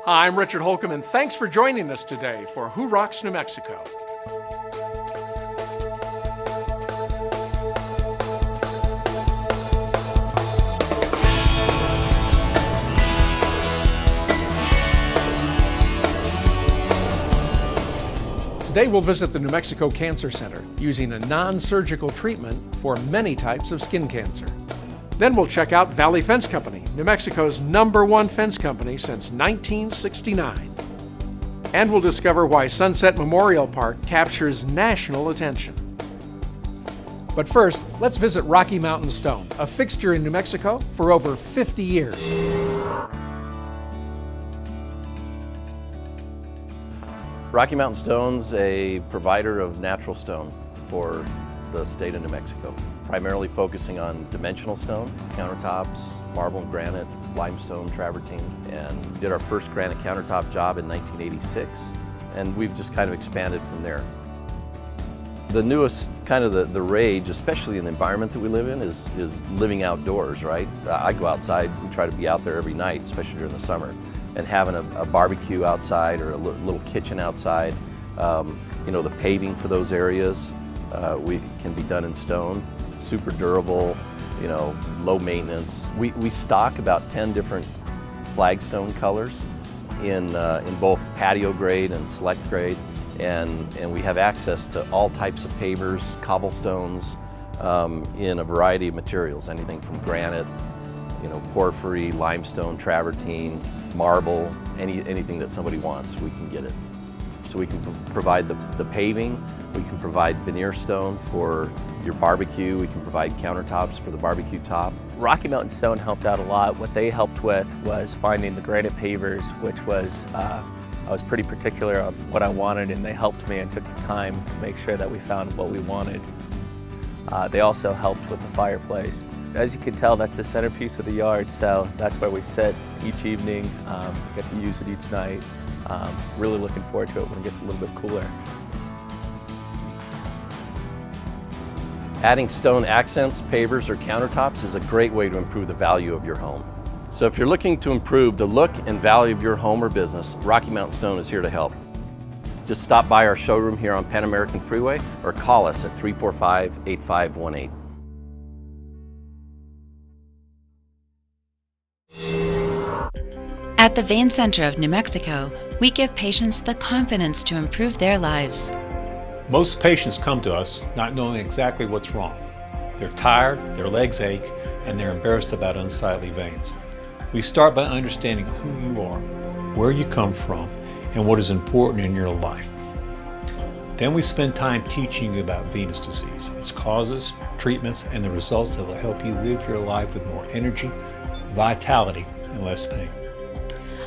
Hi, I'm Richard Holcomb, and thanks for joining us today for Who Rocks New Mexico? Today we'll visit the New Mexico Cancer Center using a non-surgical treatment for many types of skin cancer. Then we'll check out Valley Fence Company, New Mexico's #1 fence company since 1969. And we'll discover why Sunset Memorial Park captures national attention. But first, let's visit Rocky Mountain Stone, a fixture in New Mexico for over 50 years. Rocky Mountain Stone's a provider of natural stone for the state of New Mexico, primarily focusing on dimensional stone, countertops, marble and granite, limestone, travertine, and did our first granite countertop job in 1986, and we've just kind of expanded from there. The newest kind of the rage, especially in the environment that we live in, is living outdoors, right? I go outside, we try to be out there every night, especially during the summer, and having a barbecue outside or a little kitchen outside. You know, the paving for those areas can be done in stone, super durable, you know, low maintenance. We stock about 10 different flagstone colors in both patio grade and select grade, and we have access to all types of pavers, cobblestones, in a variety of materials, anything from granite, you know, porphyry, limestone, travertine, marble, anything that somebody wants, we can get it. So we can provide the paving, we can provide veneer stone for your barbecue, we can provide countertops for the barbecue top. Rocky Mountain Stone helped out a lot. What they helped with was finding the granite pavers, which was, I was pretty particular on what I wanted, and they helped me and took the time to make sure that we found what we wanted. They also helped with the fireplace. As you can tell, that's the centerpiece of the yard, so that's where we sit each evening. We get to use it each night. Really looking forward to it when it gets a little bit cooler. Adding stone accents, pavers, or countertops is a great way to improve the value of your home. So if you're looking to improve the look and value of your home or business, Rocky Mountain Stone is here to help. Just stop by our showroom here on Pan American Freeway or call us at 345-8518. At the Vein Center of New Mexico, we give patients the confidence to improve their lives. Most patients come to us not knowing exactly what's wrong. They're tired, their legs ache, and they're embarrassed about unsightly veins. We start by understanding who you are, where you come from, and what is important in your life. Then we spend time teaching you about venous disease, its causes, treatments, and the results that will help you live your life with more energy, vitality, and less pain.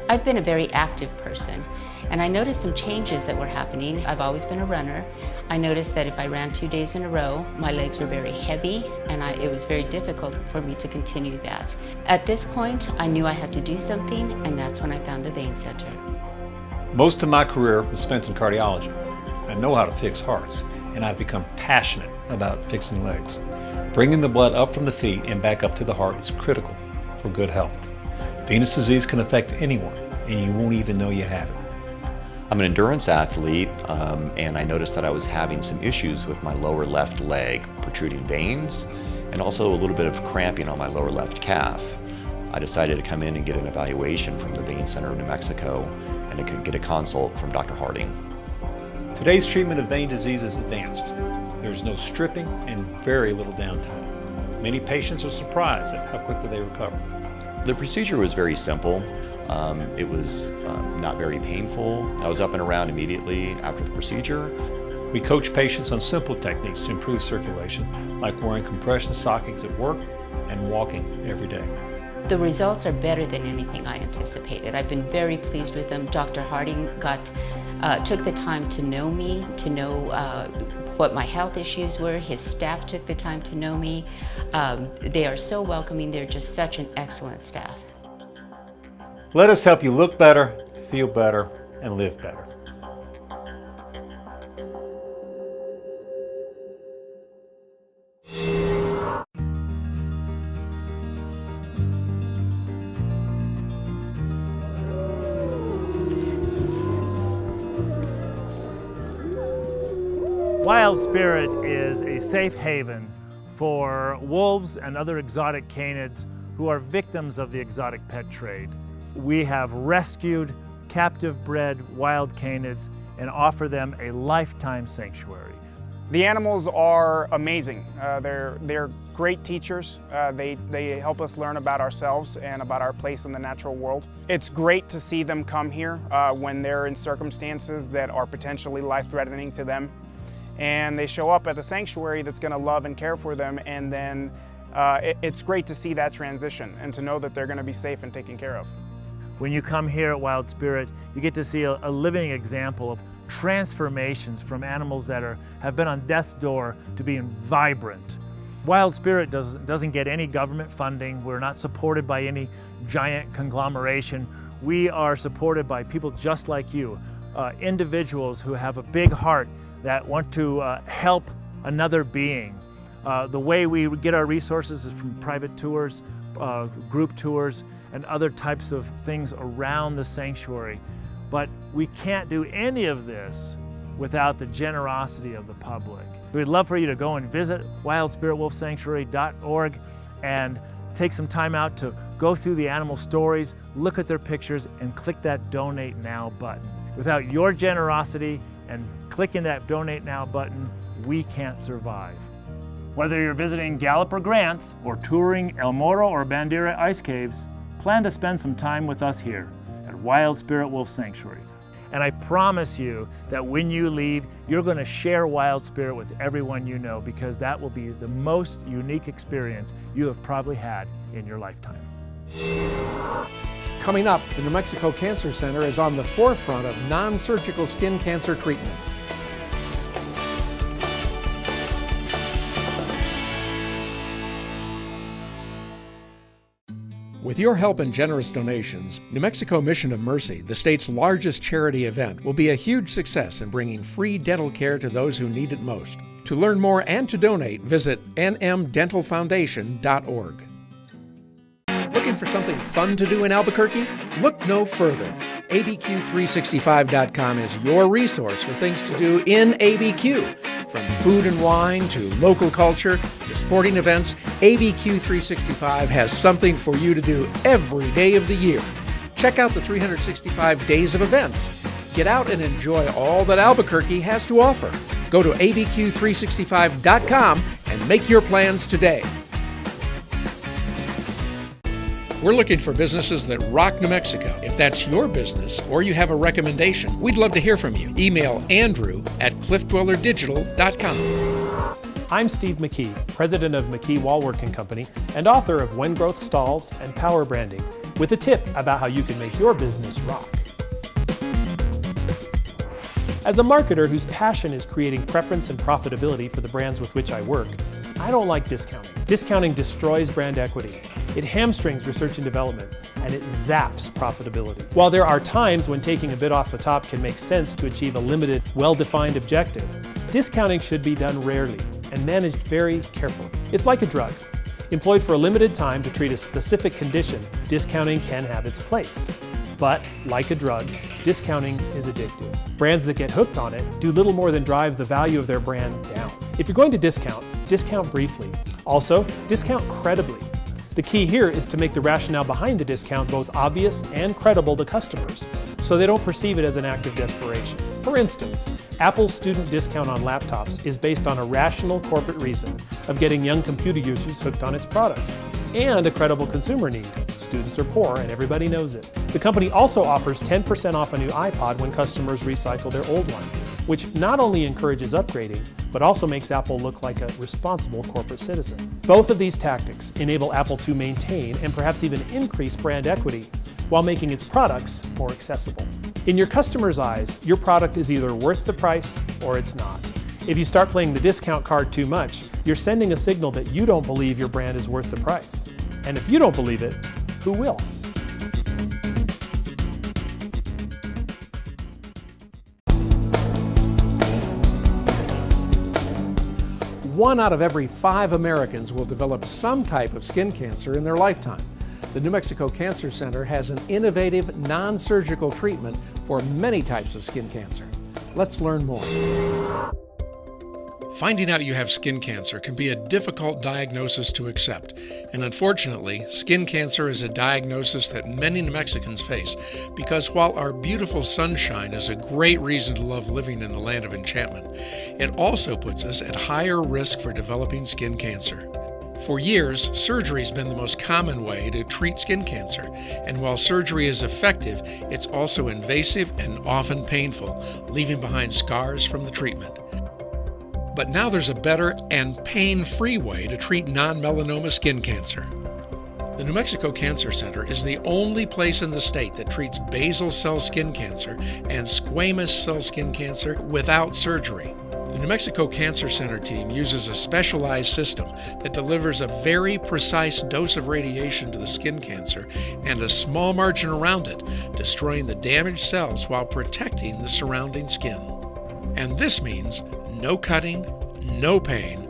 I've been a very active person, and I noticed some changes that were happening. I've always been a runner. I noticed that if I ran 2 days in a row, my legs were very heavy, and it was very difficult for me to continue that. At this point, I knew I had to do something, and that's when I found the Vein Center. Most of my career was spent in cardiology. I know how to fix hearts, and I've become passionate about fixing legs. Bringing the blood up from the feet and back up to the heart is critical for good health. Venous disease can affect anyone, and you won't even know you have it. I'm an endurance athlete, and I noticed that I was having some issues with my lower left leg, protruding veins, and also a little bit of cramping on my lower left calf. I decided to come in and get an evaluation from the Vein Center of New Mexico, and I could get a consult from Dr. Harding. Today's treatment of vein disease is advanced. There's no stripping and very little downtime. Many patients are surprised at how quickly they recover. The procedure was very simple. It was not very painful. I was up and around immediately after the procedure. We coach patients on simple techniques to improve circulation, like wearing compression stockings at work and walking every day. The results are better than anything I anticipated. I've been very pleased with them. Dr. Harding took the time to know me, to know what my health issues were. His staff took the time to know me. They are so welcoming. They're just such an excellent staff. Let us help you look better, feel better, and live better. Wild Spirit is a safe haven for wolves and other exotic canids who are victims of the exotic pet trade. We have rescued captive bred wild canids and offer them a lifetime sanctuary. The animals are amazing. They're great teachers. They help us learn about ourselves and about our place in the natural world. It's great to see them come here when they're in circumstances that are potentially life-threatening to them. And they show up at a sanctuary that's going to love and care for them, and then it's great to see that transition and to know that they're going to be safe and taken care of. When you come here at Wild Spirit, you get to see a living example of transformations from animals that have been on death's door to being vibrant. Wild Spirit doesn't get any government funding. We're not supported by any giant conglomeration. We are supported by people just like you, individuals who have a big heart that want to help another being. The way we get our resources is from private tours, group tours, and other types of things around the sanctuary. But we can't do any of this without the generosity of the public. We'd love for you to go and visit wildspiritwolfsanctuary.org and take some time out to go through the animal stories, look at their pictures, and click that Donate Now button. Without your generosity and clicking that Donate Now button, we can't survive. Whether you're visiting Gallup or Grants, or touring El Morro or Bandera ice caves, plan to spend some time with us here at Wild Spirit Wolf Sanctuary. And I promise you that when you leave, you're going to share Wild Spirit with everyone you know, because that will be the most unique experience you have probably had in your lifetime. Coming up, the New Mexico Cancer Center is on the forefront of non-surgical skin cancer treatment. With your help and generous donations, New Mexico Mission of Mercy, the state's largest charity event, will be a huge success in bringing free dental care to those who need it most. To learn more and to donate, visit nmdentalfoundation.org. Looking for something fun to do in Albuquerque? Look no further. ABQ365.com is your resource for things to do in ABQ. From food and wine to local culture to sporting events, ABQ365 has something for you to do every day of the year. Check out the 365 days of events. Get out and enjoy all that Albuquerque has to offer. Go to abq365.com and make your plans today. We're looking for businesses that rock New Mexico. If that's your business or you have a recommendation, we'd love to hear from you. Email andrew@cliffdwellerdigital.com. I'm Steve McKee, president of McKee Wallworking Company and author of When Growth Stalls and Power Branding, with a tip about how you can make your business rock. As a marketer whose passion is creating preference and profitability for the brands with which I work, I don't like discounting. Discounting destroys brand equity. It hamstrings research and development, and it zaps profitability. While there are times when taking a bit off the top can make sense to achieve a limited, well-defined objective, discounting should be done rarely and managed very carefully. It's like a drug. Employed for a limited time to treat a specific condition, discounting can have its place. But, like a drug, discounting is addictive. Brands that get hooked on it do little more than drive the value of their brand down. If you're going to discount, discount briefly. Also, discount credibly. The key here is to make the rationale behind the discount both obvious and credible to customers, so they don't perceive it as an act of desperation. For instance, Apple's student discount on laptops is based on a rational corporate reason of getting young computer users hooked on its products, and a credible consumer need. Students are poor and everybody knows it. The company also offers 10% off a new iPod when customers recycle their old one, which not only encourages upgrading, but also makes Apple look like a responsible corporate citizen. Both of these tactics enable Apple to maintain and perhaps even increase brand equity while making its products more accessible. In your customer's eyes, your product is either worth the price or it's not. If you start playing the discount card too much, you're sending a signal that you don't believe your brand is worth the price. And if you don't believe it, who will? One out of every 5 Americans will develop some type of skin cancer in their lifetime. The New Mexico Cancer Center has an innovative, non-surgical treatment for many types of skin cancer. Let's learn more. Finding out you have skin cancer can be a difficult diagnosis to accept, and unfortunately, skin cancer is a diagnosis that many New Mexicans face because while our beautiful sunshine is a great reason to love living in the land of enchantment, it also puts us at higher risk for developing skin cancer. For years, surgery has been the most common way to treat skin cancer, and while surgery is effective, it's also invasive and often painful, leaving behind scars from the treatment. But now there's a better and pain-free way to treat non-melanoma skin cancer. The New Mexico Cancer Center is the only place in the state that treats basal cell skin cancer and squamous cell skin cancer without surgery. The New Mexico Cancer Center team uses a specialized system that delivers a very precise dose of radiation to the skin cancer and a small margin around it, destroying the damaged cells while protecting the surrounding skin. And this means no cutting, no pain,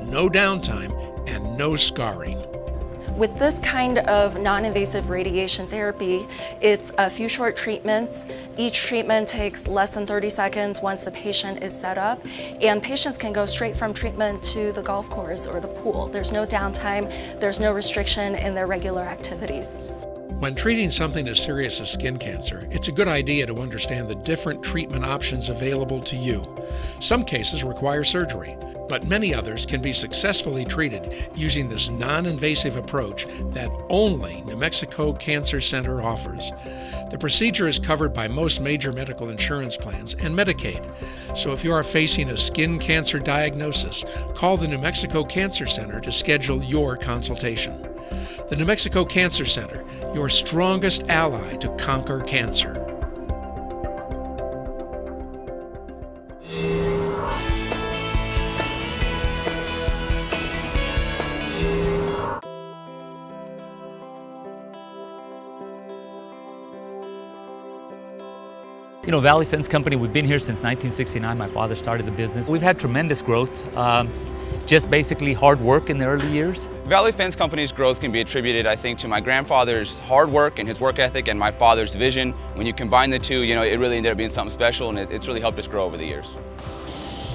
no downtime, and no scarring. With this kind of non-invasive radiation therapy, it's a few short treatments. Each treatment takes less than 30 seconds once the patient is set up, and patients can go straight from treatment to the golf course or the pool. There's no downtime, there's no restriction in their regular activities. When treating something as serious as skin cancer, it's a good idea to understand the different treatment options available to you. Some cases require surgery, but many others can be successfully treated using this non-invasive approach that only New Mexico Cancer Center offers. The procedure is covered by most major medical insurance plans and Medicaid. So if you are facing a skin cancer diagnosis, call the New Mexico Cancer Center to schedule your consultation. The New Mexico Cancer Center, your strongest ally to conquer cancer. You know, Valley Fence Company, we've been here since 1969. My father started the business. We've had tremendous growth, just basically hard work in the early years. Valley Fence Company's growth can be attributed, I think, to my grandfather's hard work and his work ethic and my father's vision. When you combine the two, you know, it really ended up being something special, and it's really helped us grow over the years.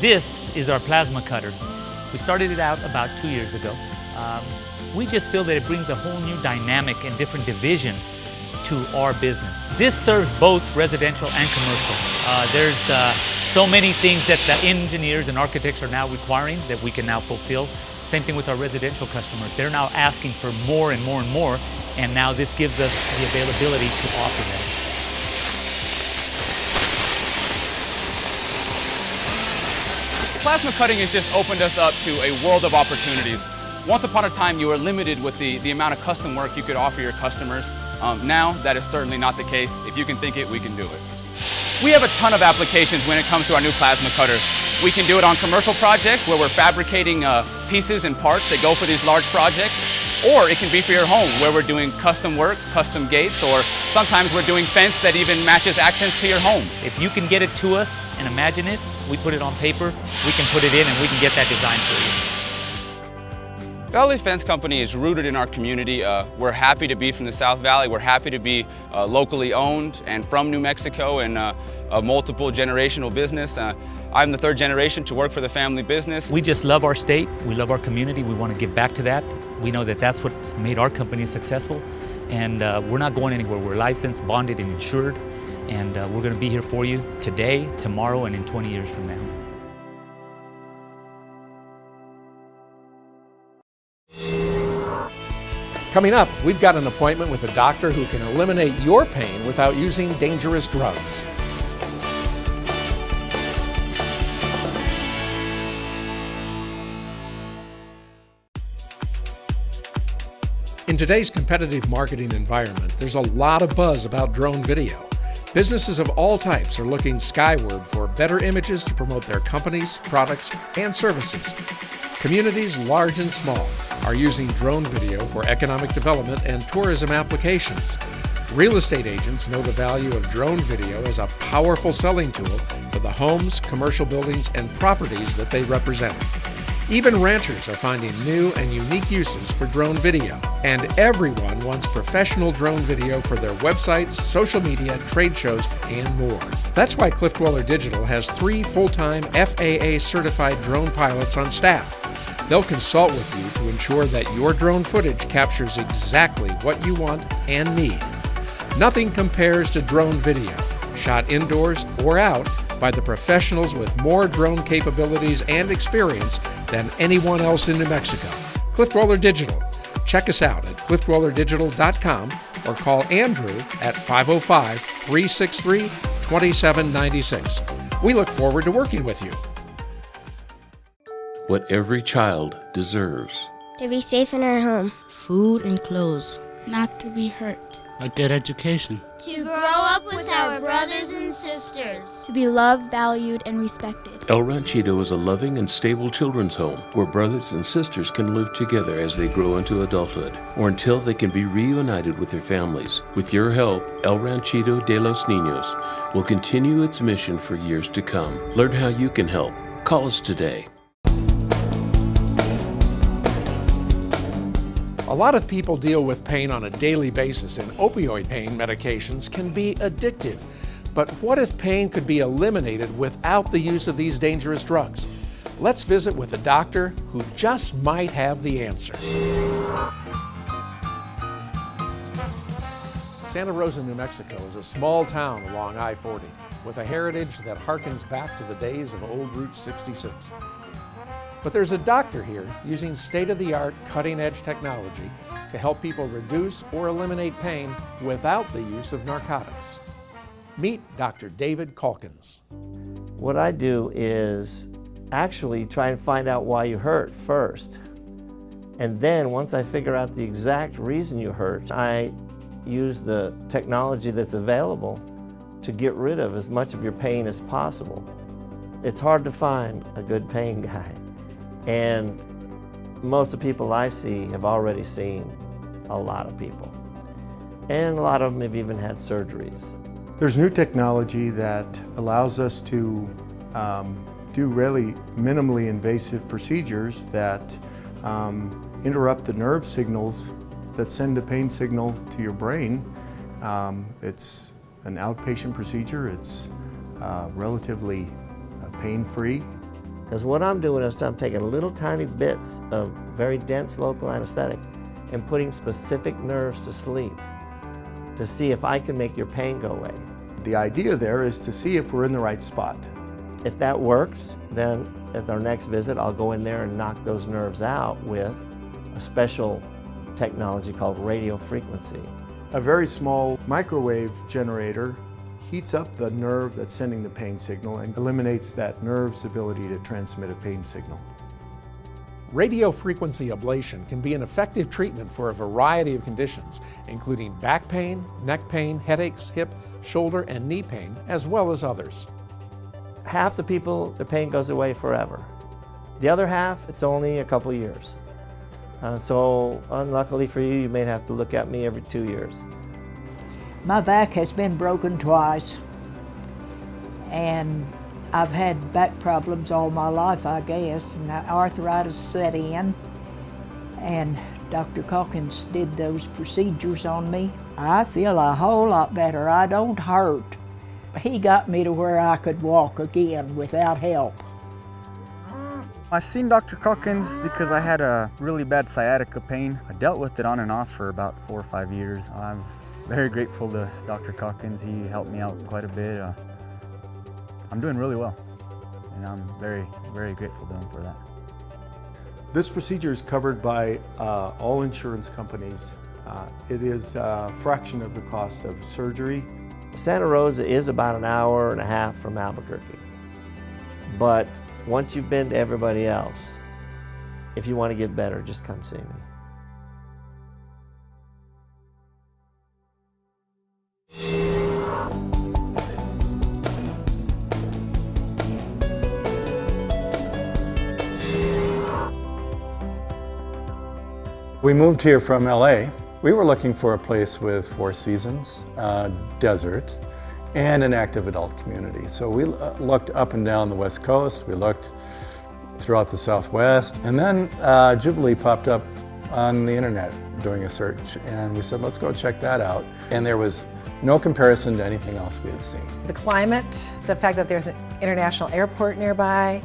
This is our plasma cutter. We started it out about 2 years ago. We just feel that it brings a whole new dynamic and different division to our business. This serves both residential and commercial. There's so many things that the engineers and architects are now requiring that we can now fulfill. Same thing with our residential customers. They're now asking for more and more and more, and now this gives us the availability to offer that. Plasma cutting has just opened us up to a world of opportunities. Once upon a time, you were limited with the amount of custom work you could offer your customers. Now, that is certainly not the case. If you can think it, we can do it. We have a ton of applications when it comes to our new plasma cutter. We can do it on commercial projects where we're fabricating pieces and parts that go for these large projects, or it can be for your home where we're doing custom work, custom gates, or sometimes we're doing fence that even matches accents to your home. If you can get it to us and imagine it, we put it on paper, we can put it in and we can get that design for you. Valley Fence Company is rooted in our community. We're happy to be from the South Valley. We're happy to be locally owned and from New Mexico, and a multiple generational business. I'm the third generation to work for the family business. We just love our state. We love our community. We want to give back to that. We know that that's what's made our company successful, and we're not going anywhere. We're licensed, bonded, and insured, and we're going to be here for you today, tomorrow, and in 20 years from now. Coming up, we've got an appointment with a doctor who can eliminate your pain without using dangerous drugs. In today's competitive marketing environment, there's a lot of buzz about drone video. Businesses of all types are looking skyward for better images to promote their companies, products, and services. Communities large and small are using drone video for economic development and tourism applications. Real estate agents know the value of drone video as a powerful selling tool for the homes, commercial buildings, and properties that they represent. Even ranchers are finding new and unique uses for drone video. And everyone wants professional drone video for their websites, social media, trade shows, and more. That's why Growler Digital has 3 full-time FAA-certified drone pilots on staff. They'll consult with you to ensure that your drone footage captures exactly what you want and need. Nothing compares to drone video, shot indoors or out by the professionals with more drone capabilities and experience than anyone else in New Mexico. Growler Digital. Check us out at cliffdwellerdigital.com or call Andrew at 505-363-2796. We look forward to working with you. What every child deserves. To be safe in our home. Food and clothes. Not to be hurt. A good education. To grow up with our brothers and sisters. To be loved, valued, and respected. El Ranchito is a loving and stable children's home where brothers and sisters can live together as they grow into adulthood or until they can be reunited with their families. With your help, El Ranchito de los Niños will continue its mission for years to come. Learn how you can help. Call us today. A lot of people deal with pain on a daily basis, and opioid pain medications can be addictive. But what if pain could be eliminated without the use of these dangerous drugs? Let's visit with a doctor who just might have the answer. Santa Rosa, New Mexico is a small town along I-40 with a heritage that harkens back to the days of old Route 66. But there's a doctor here using state-of-the-art, cutting-edge technology to help people reduce or eliminate pain without the use of narcotics. Meet Dr. David Calkins. What I do is actually try and find out why you hurt first. And then once I figure out the exact reason you hurt, I use the technology that's available to get rid of as much of your pain as possible. It's hard to find a good pain guy. And most of the people I see have already seen a lot of people. And a lot of them have even had surgeries. There's new technology that allows us to do really minimally invasive procedures that interrupt the nerve signals that send a pain signal to your brain. It's an outpatient procedure. It's relatively pain-free. Because what I'm doing is I'm taking little tiny bits of very dense local anesthetic and putting specific nerves to sleep to see if I can make your pain go away. The idea there is to see if we're in the right spot. If that works, then at our next visit, I'll go in there and knock those nerves out with a special technology called radio frequency. A very small microwave generator heats up the nerve that's sending the pain signal and eliminates that nerve's ability to transmit a pain signal. Radio frequency ablation can be an effective treatment for a variety of conditions, including back pain, neck pain, headaches, hip, shoulder, and knee pain, as well as others. Half the people, the pain goes away forever. The other half, it's only a couple years. So unluckily for you, you may have to look at me every 2 years. My back has been broken twice, and I've had back problems all my life, I guess, and arthritis set in, and Dr. Calkins did those procedures on me. I feel a whole lot better. I don't hurt. He got me to where I could walk again without help. I seen Dr. Calkins because I had a really bad sciatica pain. I dealt with it on and off for about 4 or 5 years. I'm very grateful to Dr. Calkins. He helped me out quite a bit. I'm doing really well, and I'm very, very grateful to him for that. This procedure is covered by all insurance companies. It is a fraction of the cost of surgery. Santa Rosa is about an hour and a half from Albuquerque. But once you've been to everybody else, if you want to get better, just come see me. We moved here from LA. We were looking for a place with 4 seasons, desert, and an active adult community. So we looked up and down the West Coast. We looked throughout the Southwest. And then Jubilee popped up on the internet doing a search, and we said, let's go check that out. And there was no comparison to anything else we had seen. The climate, the fact that there's an international airport nearby,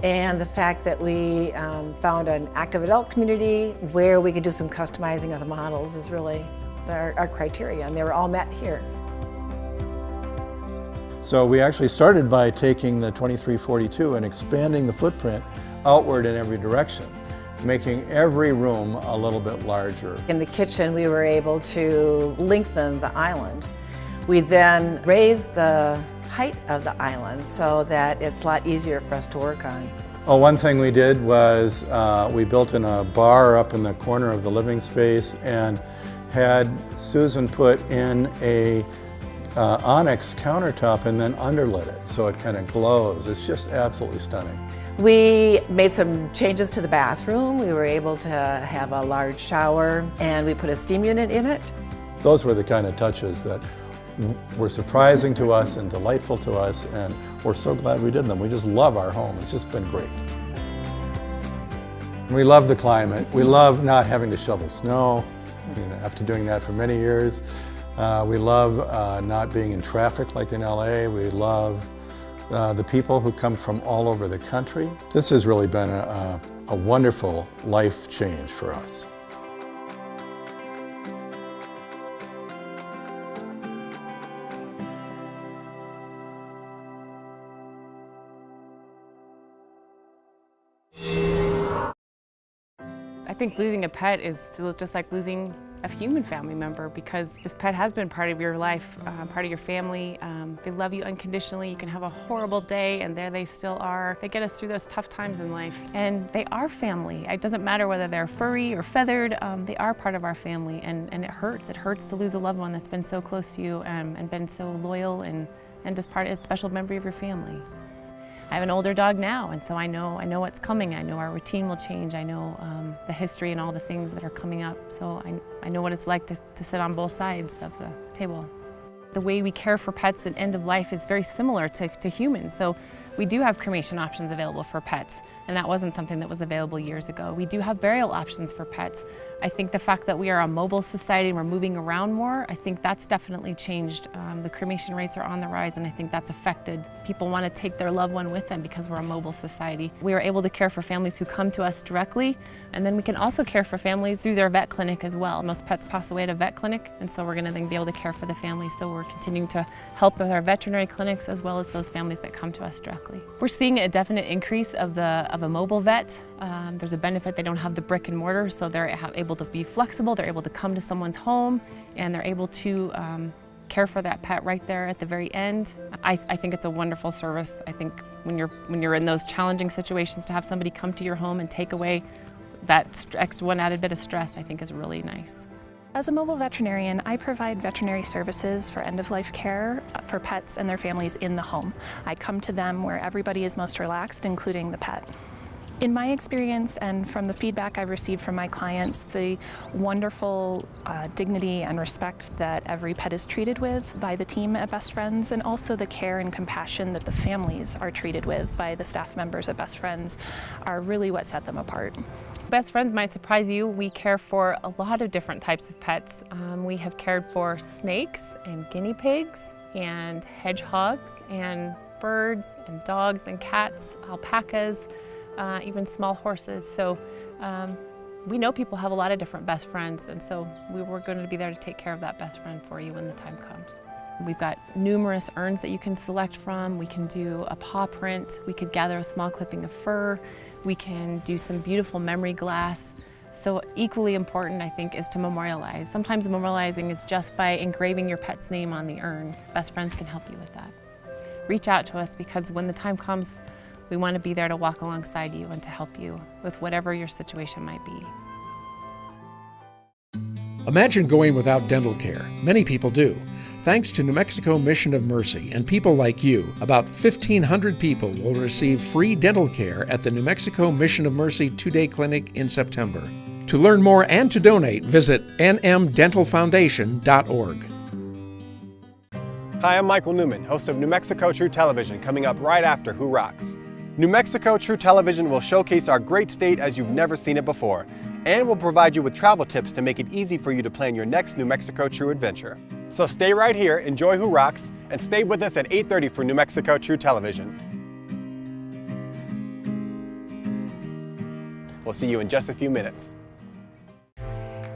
and the fact that we found an active adult community where we could do some customizing of the models is really our criteria, and they were all met here. So we actually started by taking the 2342 and expanding the footprint outward in every direction, making every room a little bit larger. In the kitchen, we were able to lengthen the island. We then raised the height of the island so that it's a lot easier for us to work on. Oh, one thing we did was we built in a bar up in the corner of the living space and had Susan put in a onyx countertop and then underlit it so it kind of glows. It's just absolutely stunning. We made some changes to the bathroom. We were able to have a large shower, and we put a steam unit in it. Those were the kind of touches that were surprising to us and delightful to us, and we're so glad we did them. We just love our home. It's just been great. We love the climate. We love not having to shovel snow, after doing that for many years. We love not being in traffic like in LA. We love the people who come from all over the country. This has really been a wonderful life change for us. I think losing a pet is still just like losing a human family member, because this pet has been part of your life, part of your family. They love you unconditionally. You can have a horrible day and there they still are. They get us through those tough times in life. And they are family. It doesn't matter whether they're furry or feathered, they are part of our family, and it hurts. It hurts to lose a loved one that's been so close to you and been so loyal and just part of a special member of your family. I have an older dog now, and so I know what's coming. I know our routine will change. I know the history and all the things that are coming up. So I know what it's like to sit on both sides of the table. The way we care for pets at end of life is very similar to humans. So we do have cremation options available for pets, and that wasn't something that was available years ago. We do have burial options for pets. I think the fact that we are a mobile society and we're moving around more, I think that's definitely changed. The cremation rates are on the rise, and I think that's affected. People want to take their loved one with them because we're a mobile society. We are able to care for families who come to us directly, and then we can also care for families through their vet clinic as well. Most pets pass away at a vet clinic, and so we're going to then be able to care for the families. So we're continuing to help with our veterinary clinics as well as those families that come to us directly. We're seeing a definite increase of a mobile vet. There's a benefit. They don't have the brick and mortar, so they're able to be flexible. They're able to come to someone's home, and they're able to care for that pet right there at the very end. I think it's a wonderful service. I think when you're in those challenging situations, to have somebody come to your home and take away that extra one added bit of stress, I think is really nice. As a mobile veterinarian, I provide veterinary services for end-of-life care for pets and their families in the home. I come to them where everybody is most relaxed, including the pet. In my experience and from the feedback I've received from my clients, the wonderful dignity and respect that every pet is treated with by the team at Best Friends, and also the care and compassion that the families are treated with by the staff members at Best Friends, are really what set them apart. Best Friends might surprise you. We care for a lot of different types of pets. We have cared for snakes and guinea pigs and hedgehogs and birds and dogs and cats, alpacas, even small horses. So we know people have a lot of different best friends, and so we're going to be there to take care of that best friend for you when the time comes. We've got numerous urns that you can select from. We can do a paw print. We could gather a small clipping of fur. We can do some beautiful memory glass. So equally important, I think, is to memorialize. Sometimes memorializing is just by engraving your pet's name on the urn. Best Friends can help you with that. Reach out to us, because when the time comes, we want to be there to walk alongside you and to help you with whatever your situation might be. Imagine going without dental care. Many people do. Thanks to New Mexico Mission of Mercy and people like you, about 1,500 people will receive free dental care at the New Mexico Mission of Mercy 2-day clinic in September. To learn more and to donate, visit nmdentalfoundation.org. Hi, I'm Michael Newman, host of New Mexico True Television, coming up right after Who Rocks. New Mexico True Television will showcase our great state as you've never seen it before, and will provide you with travel tips to make it easy for you to plan your next New Mexico True adventure. So stay right here, enjoy Who Rocks, and stay with us at 8:30 for New Mexico True Television. We'll see you in just a few minutes.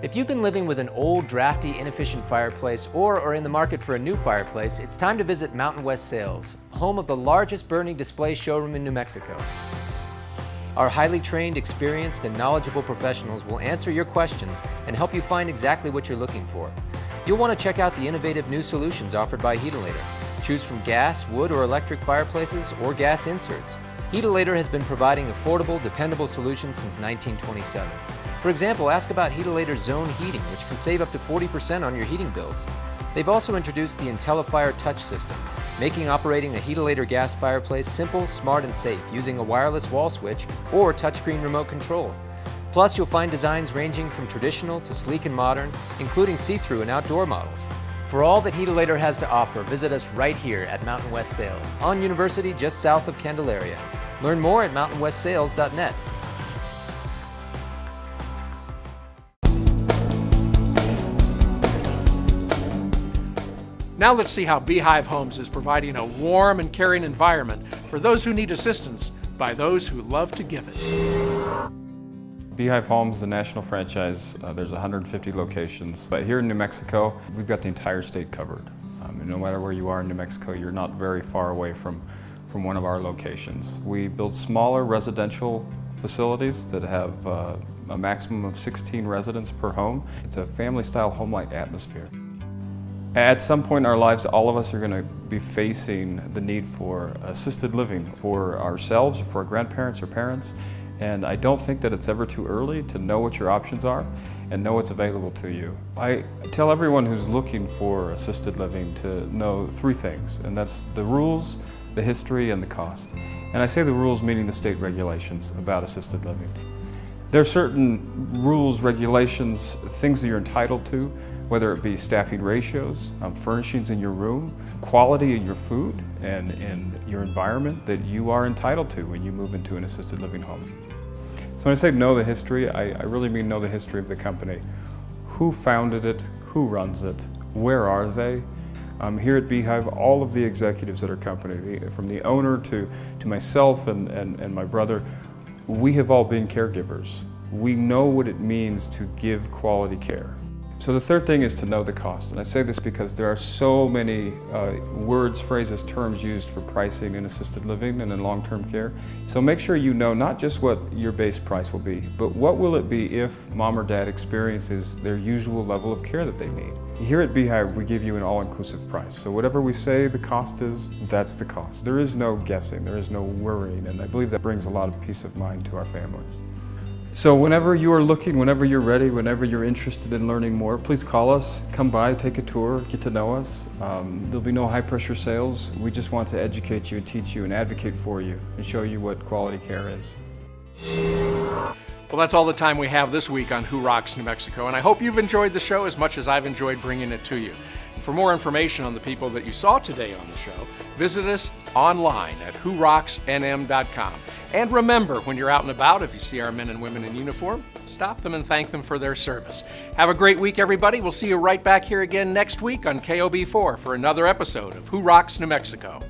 If you've been living with an old, drafty, inefficient fireplace or are in the market for a new fireplace, it's time to visit Mountain West Sales, home of the largest burning display showroom in New Mexico. Our highly trained, experienced, and knowledgeable professionals will answer your questions and help you find exactly what you're looking for. You'll want to check out the innovative new solutions offered by Heatilator. Choose from gas, wood, or electric fireplaces or gas inserts. Heatilator has been providing affordable, dependable solutions since 1927. For example, ask about Heatilator's zone heating, which can save up to 40% on your heating bills. They've also introduced the IntelliFire Touch system, making operating a Heatilator gas fireplace simple, smart, and safe using a wireless wall switch or touchscreen remote control. Plus, you'll find designs ranging from traditional to sleek and modern, including see-through and outdoor models. For all that Heatilator has to offer, visit us right here at Mountain West Sales, on University just south of Candelaria. Learn more at mountainwestsales.net. Now let's see how Beehive Homes is providing a warm and caring environment for those who need assistance by those who love to give it. Beehive Homes is a national franchise. There's 150 locations. But here in New Mexico, we've got the entire state covered. No matter where you are in New Mexico, you're not very far away from one of our locations. We build smaller residential facilities that have a maximum of 16 residents per home. It's a family-style home-like atmosphere. At some point in our lives, all of us are going to be facing the need for assisted living for ourselves, or for our grandparents or parents. And I don't think that it's ever too early to know what your options are and know what's available to you. I tell everyone who's looking for assisted living to know three things, and that's the rules, the history, and the cost. And I say the rules meaning the state regulations about assisted living. There are certain rules, regulations, things that you're entitled to, whether it be staffing ratios, furnishings in your room, quality in your food, and in your environment that you are entitled to when you move into an assisted living home. So when I say know the history, I really mean know the history of the company. Who founded it? Who runs it? Where are they? Here at Beehive, all of the executives at our company, from the owner to myself and my brother, we have all been caregivers. We know what it means to give quality care. So the third thing is to know the cost. And I say this because there are so many words, phrases, terms used for pricing in assisted living and in long-term care. So make sure you know not just what your base price will be, but what will it be if mom or dad experiences their usual level of care that they need. Here at Beehive, we give you an all-inclusive price. So whatever we say the cost is, that's the cost. There is no guessing, there is no worrying, and I believe that brings a lot of peace of mind to our families. So whenever you are looking, whenever you're ready, whenever you're interested in learning more, please call us, come by, take a tour, get to know us. There'll be no high pressure sales. We just want to educate you and teach you and advocate for you and show you what quality care is. Well, that's all the time we have this week on Who Rocks New Mexico, and I hope you've enjoyed the show as much as I've enjoyed bringing it to you. For more information on the people that you saw today on the show, visit us online at whorocksnm.com. And remember, when you're out and about, if you see our men and women in uniform, stop them and thank them for their service. Have a great week, everybody. We'll see you right back here again next week on KOB4 for another episode of Who Rocks New Mexico.